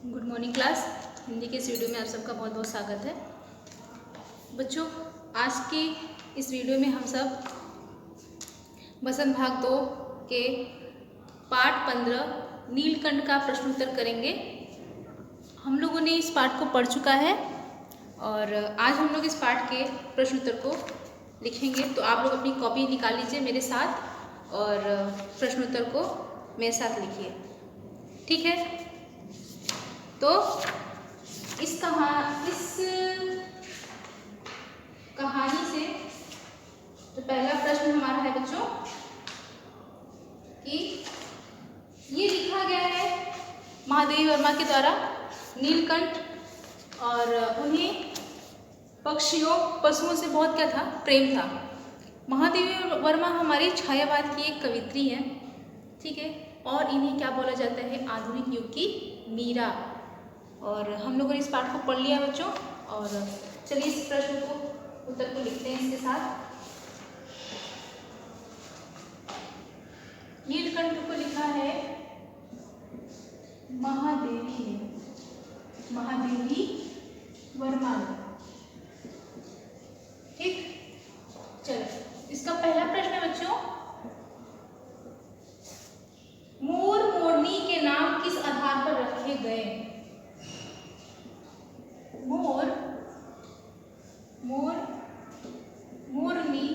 Good morning class. Hindi के इस video में आप सबका बहुत बहुत स्वागत है। बच्चों, आज की इस वीडियो में हम सब बसंत भाग 2 के पाठ 15 नीलकंठ का प्रश्न उत्तर करेंगे। हम लोगों ने इस पाठ को पढ़ चुका है और आज हम लोग इस पाठ के प्रश्न उत्तर को लिखेंगे। तो आप लोग अपनी कॉपी निकाल लीजिए मेरे साथ और प्रश्न उत्तर को मेरे साथ लिखिए, ठीक है। तो इस कहानी से जो पहला प्रश्न हमारा है बच्चों कि ये लिखा गया है महादेवी वर्मा के द्वारा नीलकंठ, और उन्हें पशुओं से बहुत क्या था, प्रेम था। महादेवी वर्मा हमारी छायावाद की एक कवित्री है, ठीक है, और इन्हें क्या बोला जाता है, आधुनिक युग की मीरा। और हम लोगों ने इस पाठ को पढ़ लिया बच्चों, और चलिए इस प्रश्न को उत्तर को लिखते हैं इसके साथ। नीलकंठ को लिखा है महादेवी वर्मा, ठीक। चलो, इसका पहला प्रश्न है बच्चों, मोर मोरनी के नाम किस आधार पर रखे गए। मोरनी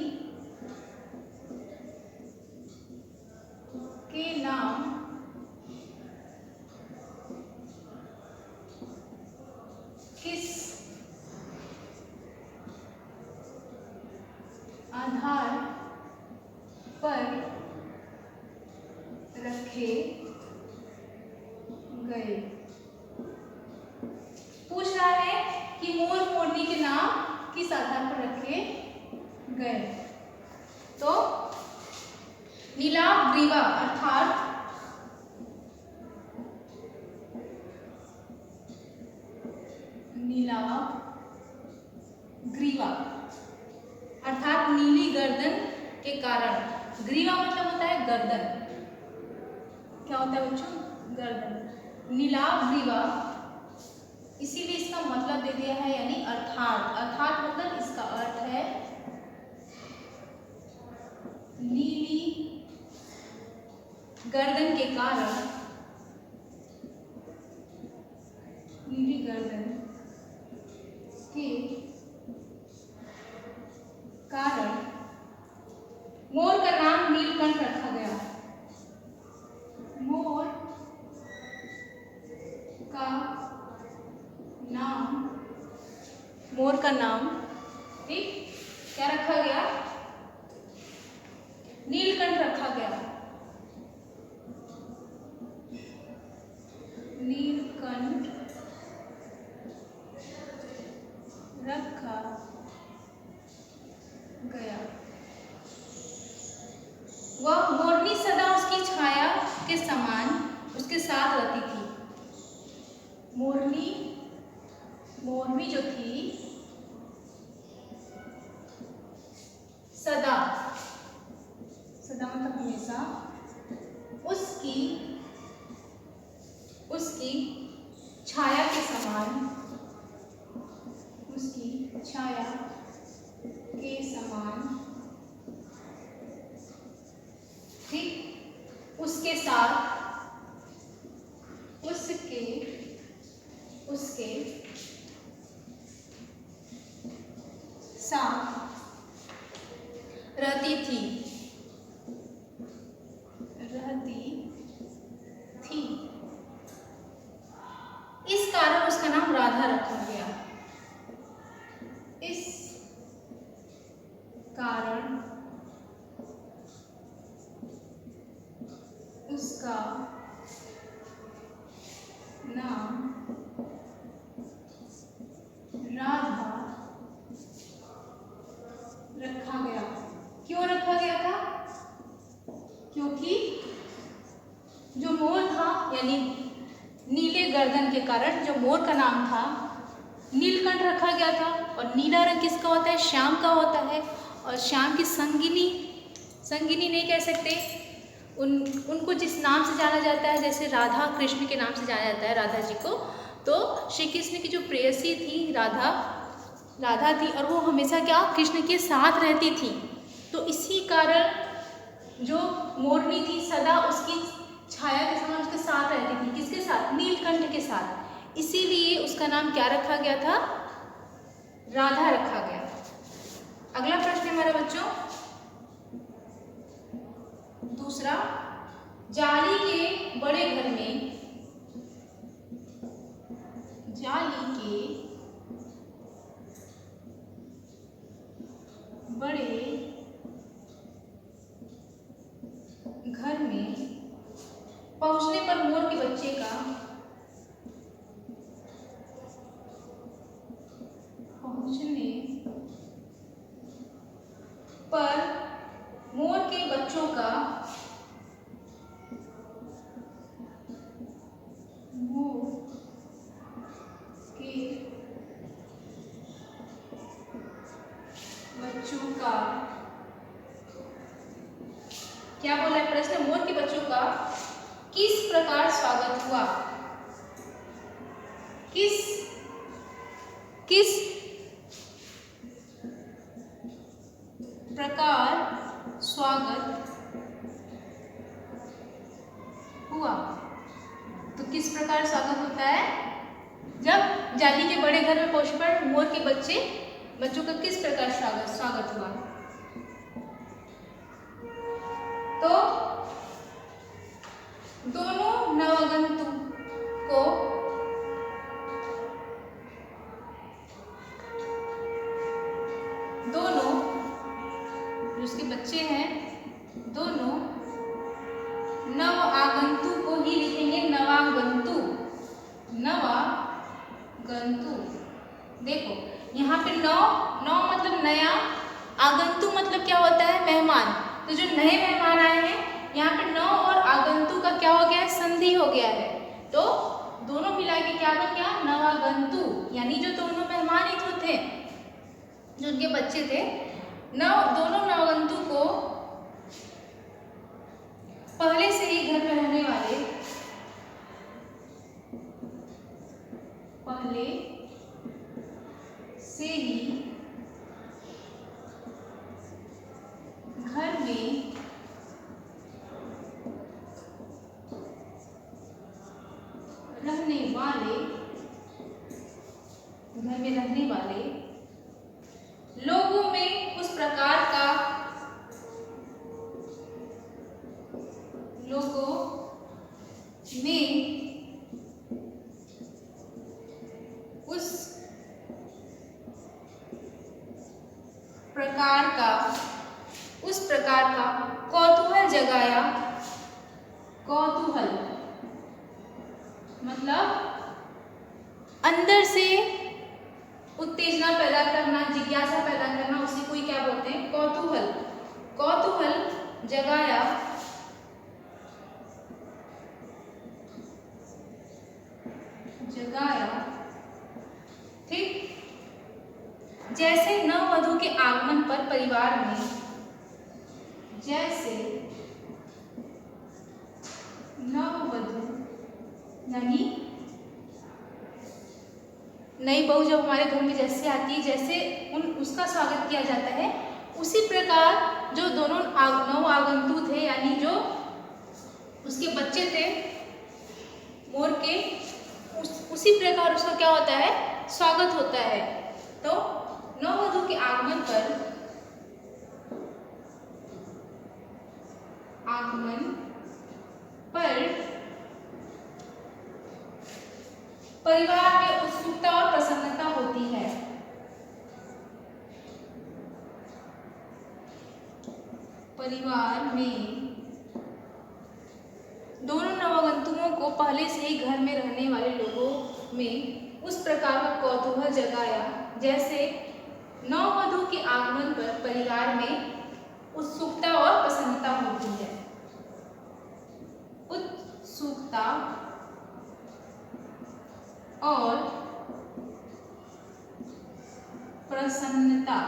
के नाम किस आधार पर रखे गए। पूछ रहा है कि मोर मोरनी के नाम किस आधार पर रखे गए। तो नीलाभ ग्रीवा अर्थात नीली गर्दन के कारण। ग्रीवा मतलब होता है गर्दन, क्या होता है बच्चों, गर्दन। नीलाभ ग्रीवा, इसीलिए इसका मतलब दे दिया है, यानी अर्थात मतलब इसका अर्थ है नीली गर्दन के कारण, नीली गर्दन के कारण मोर का नाम नीलकंठ रखा गया। मोर का नाम, ठीक, क्या रखा गया, नीलकंठ रखा गया। नीलकंठ रखा गया। वह मोरनी सदा उसकी छाया के समान उसके साथ रहती थी। मोरनी जो थी सदा मतलब हमेशा उसकी छाया के समान, ठीक, उसके साथ रहती थी। इस कारण उसका नाम राधा रखा गया। इस कारण उसका नाम राधा रखा गया। क्यों रखा गया था, क्योंकि जो मोर था, यानी नीले गर्दन के कारण जो मोर का नाम था नीलकंठ रखा गया था। और नीला रंग किसका होता है, श्याम का होता है। और श्याम की संगिनी नहीं कह सकते, उनको जिस नाम से जाना जाता है, जैसे राधा कृष्ण के नाम से जाना जाता है राधा जी को, तो श्री कृष्ण की जो प्रेयसी थी राधा थी, और वो हमेशा क्या कृष्ण के साथ रहती थी। तो इसी कारण जो मोरनी थी सदा उसकी छाया के समान उसके साथ रहती थी। किसके साथ? नीलकंठ के साथ। इसीलिए उसका नाम क्या रखा गया था? राधा रखा गया। अगला प्रश्न है हमारे बच्चों दूसरा, जाली के बड़े घर में, जाली के बड़े घर में पहुंचने पर मोर के बच्चे का मोर के बच्चों का क्या बोला है प्रश्न? मोर के बच्चों का किस प्रकार स्वागत हुआ? किस प्रकार स्वागत हुआ? तो किस प्रकार स्वागत होता है? जब जाली के बड़े घर में पहुंचे पर मोर के बच्चों का किस प्रकार स्वागत हुआ? तो दोनों नवागंतुक को जो उसके बच्चे हैं दोनों नव आगंतु को ही लिखेंगे, नवागंतु। देखो यहाँ पे नौ मतलब नया, आगंतु मतलब क्या होता है? मेहमान। तो जो नए मेहमान आए हैं यहाँ पे नौ और आगंतु का क्या हो गया है? संधि हो गया है। तो दोनों मिला के क्या बन गया? नवागंतु। यानी जो दोनों मेहमान ही तो थे, जो उनके बच्चे थे, दोनों नवागंतु को पहले से ही घर में रहने वाले, पहले से ही घर में रहने वाले लोगों में उस प्रकार का उस प्रकार का कौतूहल जगाया। कौतूहल मतलब अंदर से उत्तेजना पैदा करना, जिज्ञासा पैदा करना, उसे कोई क्या बोलते हैं? कौतूहल। कौतूहल जगाया ठीक। जैसे नववधू के आगमन पर परिवार में, जैसे नववधू यानी नई बहू जब हमारे घर में जैसे आती है, जैसे उसका स्वागत किया जाता है, उसी प्रकार जो दोनों नव आगंतुक थे यानी जो उसके बच्चे थे मोर के, उसी प्रकार उसका क्या होता है? स्वागत होता है। तो नववधू के आगमन पर परिवार में उत्सुकता और प्रसन्नता होती है। परिवार में दोनों नवागंतुकों को पहले से ही घर में रहने वाले लोगों में उस प्रकार का कौतूहल जगाया, जैसे नववधू के आगमन पर परिवार में उत्सुकता और प्रसन्नता होती है। उत्सुकता और प्रसन्नता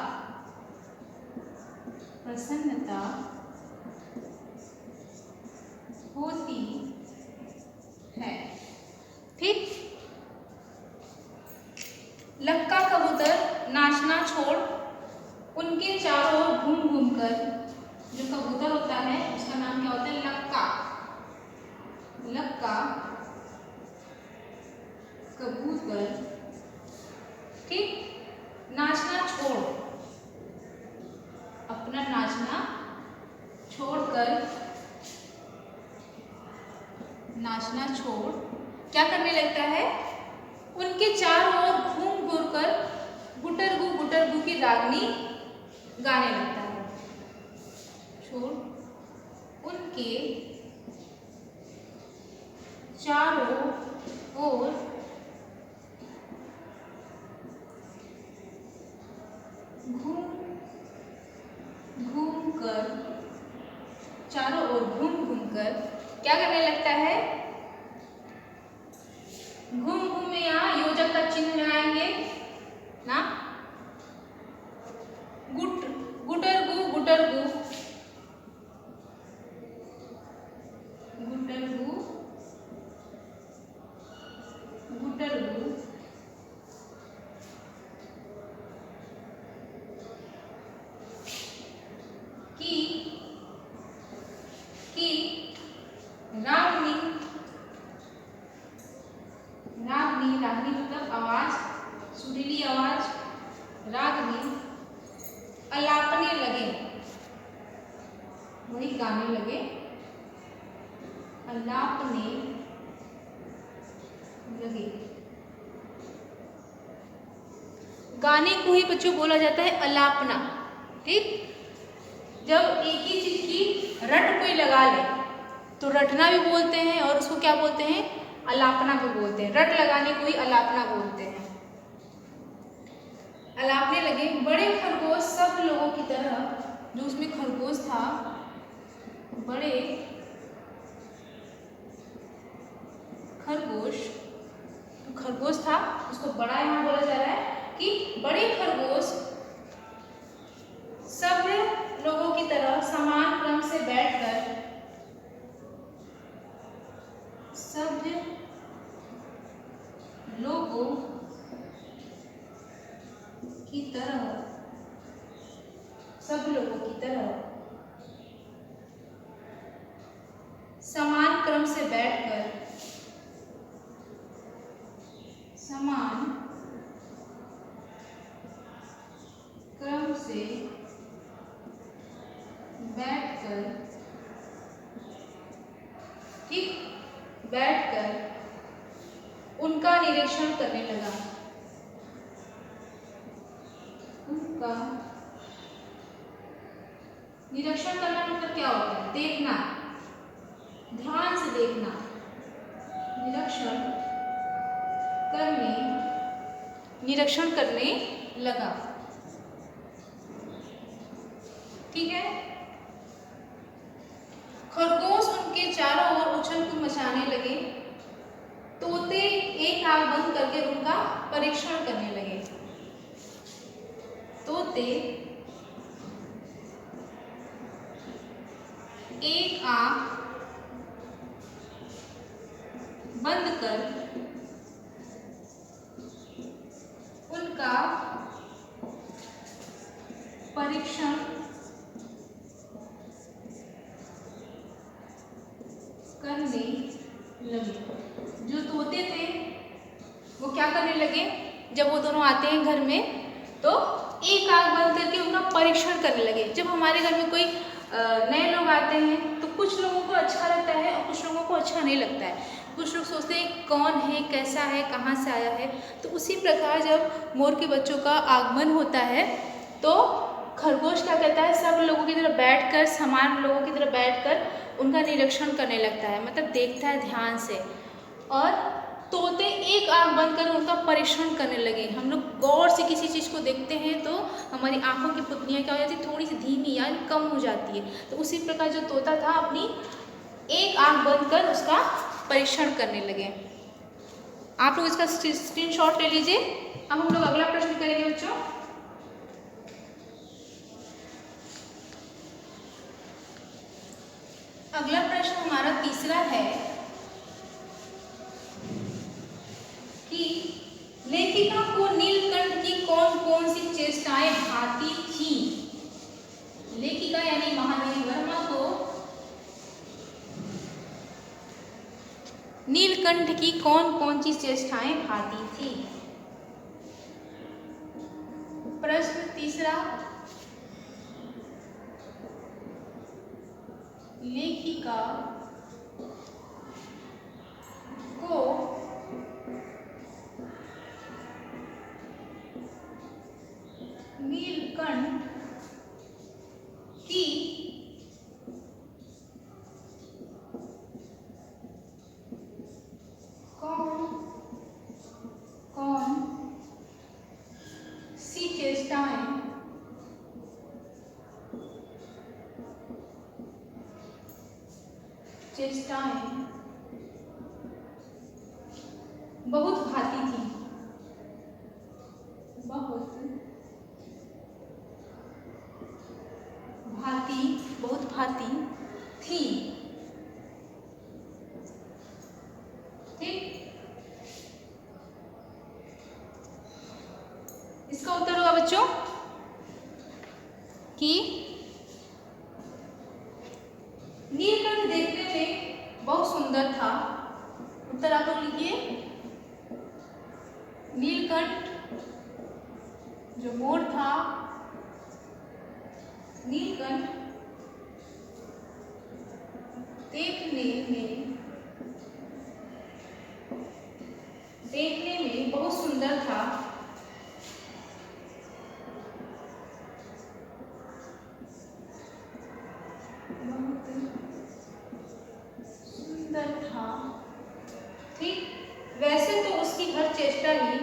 लक्का कबूतर नाचना छोड़ उनके चारों ओर घूम घूम कर, जो कबूतर होता है उसका नाम क्या होता है? लक्का। लक्का कबूतर, ठीक, नाचना छोड़, अपना नाचना छोड़कर, नाचना छोड़ क्या करने लगता है? उनके चारों ओर घूम घूम कर गुटरगू की रागनी गाने लगता है। छोड़ उनके चारों ओर घूम घूम कर, चारों ओर घूम घूम कर क्या करने लगता है? घूम घूम में यहाँ योजक का चिन्ह लगाएंगे ना। गुटरगू गुटरगू गुटरगू गुटरगू की रागनी, रागनी, रागनी मतलब आवाज, सुरीली आवाज, रागनी अलापने लगे, वही गाने लगे, अलापने लगे। गाने को ही बच्चों बोला जाता है अलापना, ठीक। जब एक ही चीज की रट कोई लगा ले तो रटना भी बोलते हैं और उसको क्या बोलते हैं? अलापना भी बोलते हैं। रट लगाने को ही अलापना बोलते हैं। अलापने लगे बड़े खरगोश सब लोगों की तरह, जो उसमें खरगोश था, बड़े खरगोश, तो खरगोश था उसको बड़ा यहाँ बोला जा रहा है कि बड़े खरगोश सब लोगों की तरह समान क्रम से बैठकर, सब लोगों की तरह, सब लोगों की तरह समान क्रम से बैठकर, समान क्रम से बैठकर, ठीक, बैठकर उनका निरीक्षण करने लगा। उनका निरीक्षण करना मतलब क्या होता है? देखना, ध्यान से देखना, निरीक्षण करने लगा, ठीक है। खरगोश उनके चारों ओर उछल कूद मचाने लगे, तोते एक आंख बंद करके उनका परीक्षण करने लगे। तोते एक आंख बंद कर उनका परीक्षण करने लगे। जो तोते थे वो क्या करने लगे? जब वो दोनों आते हैं घर में तो एक आंख बंद करके उनका परीक्षण करने लगे। जब हमारे घर में कोई नए लोग आते हैं तो कुछ लोगों को अच्छा लगता है और कुछ लोगों को अच्छा नहीं लगता है। कुछ लोग सोचते हैं कौन है, कैसा है, कहाँ से आया है। तो उसी प्रकार जब मोर के बच्चों का आगमन होता है तो खरगोश क्या करता है? सब लोगों की तरह बैठकर, समान लोगों की तरह बैठकर उनका निरीक्षण करने लगता है, मतलब देखता है ध्यान से। और तोते एक आंख बंद कर उनका परीक्षण करने लगे। हम लोग गौर से किसी चीज़ को देखते हैं तो हमारी आंखों की पुतलियाँ क्या हो जाती है? थोड़ी सी धीमी या कम हो जाती है। तो उसी प्रकार जो तोता था अपनी एक आंख बंद कर उसका परीक्षण करने लगे। आप लोग इसका स्क्रीनशॉट ले लीजिए। अब हम लोग अगला प्रश्न करेंगे बच्चों। अगला प्रश्न हमारा तीसरा है कि लेखिका को नीलकंठ कौन कौन सी चेष्टाएं भाती थी। लेखिका यानी महादेवी वर्मा को नीलकंठ की कौन कौन सी चेष्टाएं भाती थी। प्रश्न तीसरा, लेखिका को नीलकंठ की कौन कौन सी चेष्टाएं बहुत भाती थी, बहुत भाती थी। ठीक, इसका उत्तर होगा बच्चों कि नीलकंठ देखने में बहुत सुंदर था। उत्तर आप लोग लिखिए, नीलकंठ जो मोर था, नीलकंठ देखने में बहुत सुंदर था। सुंदर था। ठीक, वैसे तो उसकी हर चेष्टा ही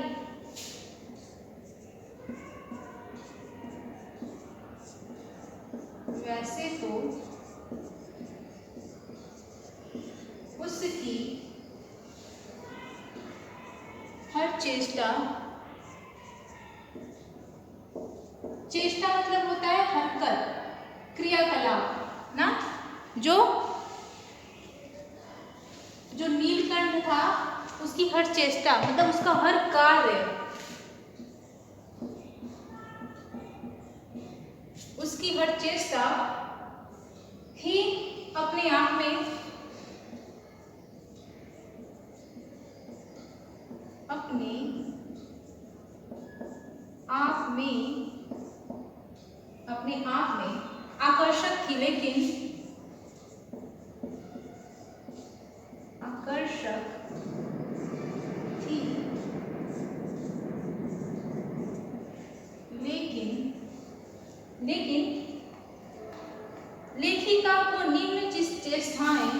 उसकी हर चेष्टा मतलब होता है हरकत, क्रियाकलाप ना। जो नीलकंठ था उसकी हर चेष्टा मतलब उसका हर कार्य, उसकी हर चेष्टा ही अपने आप में आकर्षक थी, लेकिन लेखिका को निम्न चेष्टाएं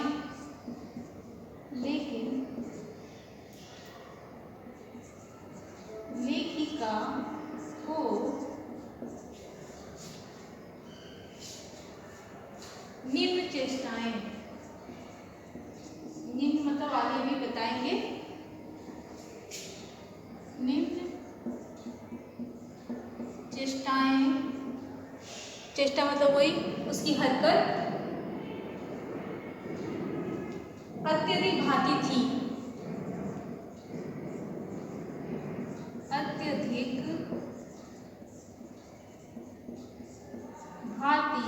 लेखिका को निम्न चेष्टाएं, निम्न मतलब आगे भी बताएंगे, निम्न चेष्टा मतलब वही उसकी हरकत अत्यधिक भाती थी, अत्यधिक भाती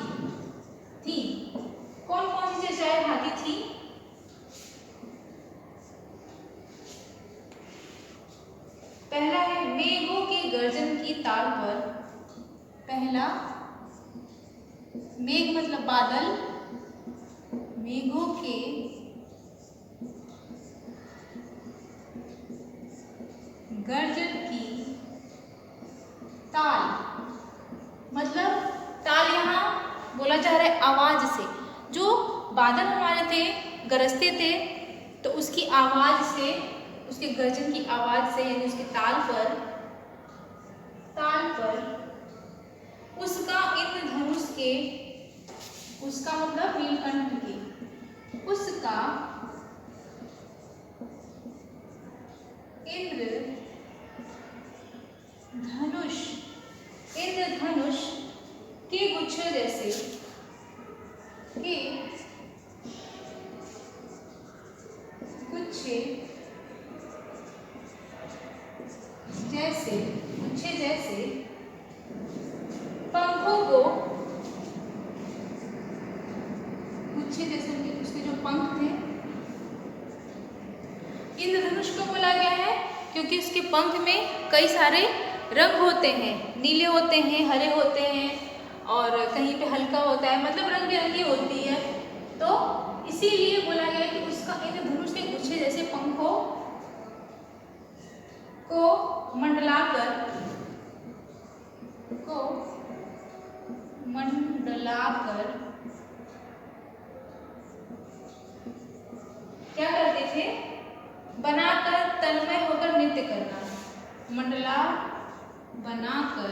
थी। कौन कौन सी चेष्टाएं भाती थी? पहला है मेघों के गर्जन की ताल पर। पहला, मेघ मतलब बादल, मेघों के गर्जन की ताल मतलब ताल यहाँ बोला जा रहा है आवाज से। जो बादल हमारे थे गरजते थे तो उसकी आवाज से, उसके गर्जन की आवाज से यानी उसके ताल पर उसका इंद्रधनुष के, उसका मतलब नीलकंठ के, उसका इंद्रधनुष के गुच्छे जैसे, के गुच्छे जैसे गुच्छे जैसे पंखों को, गुच्छे जैसे उसके जो पंख थे, इंद्रधनुष को बोला गया है क्योंकि उसके पंख में कई सारे रंग होते हैं, नीले होते हैं, हरे होते हैं और कहीं पे हल्का होता है, मतलब रंग बिरंगी होती है। तो इसीलिए बोला गया कि उसका इंद्रधनुष के गुच्छे जैसे पंखों को मंडलाकर क्या करते थे, बनाकर तन्मय होकर नृत्य करना। मंडला बनाकर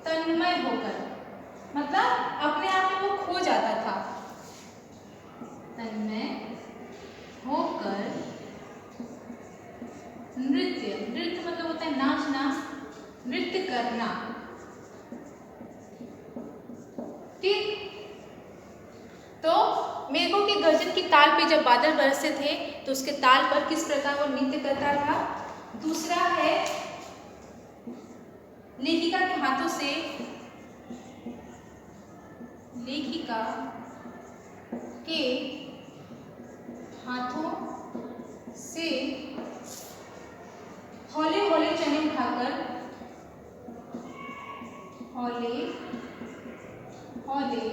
तन्मय होकर, मतलब अपने आप में वो खो जाता था। तन्मय होकर नृत्य, नृत्य मतलब होता है नाचना, नृत्य करना। ठीक, तो मेघों के गर्जन की ताल पे जब बादल बरसते थे तो उसके ताल पर किस प्रकार वो नृत्य करता था। दूसरा है लेखिका के हाथों से, लेखिका के हाथों से हौले हौले चने उठाकर, हौले हौले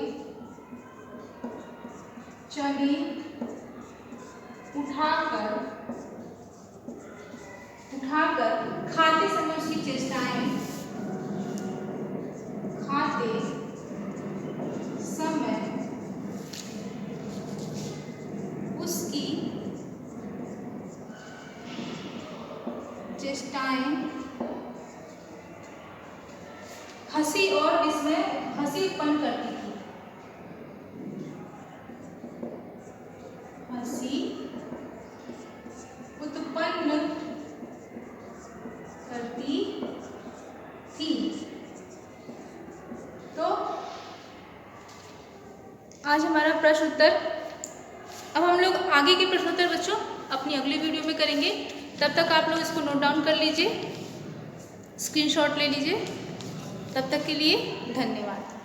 चने उठाकर खाते समय उसकी चेष्टाएं, खाते समय उसकी चेष्टाएं हंसी और विस्मय, हंसी उत्पन्न करती थी। हंसी उत्पन्न करती थी। तो आज हमारा प्रश्न उत्तर, अब हम लोग आगे के प्रश्न उत्तर बच्चों अपनी अगली वीडियो में करेंगे। तब तक आप लोग इसको नोट डाउन कर लीजिए, स्क्रीनशॉट ले लीजिए। तब तक के लिए धन्यवाद।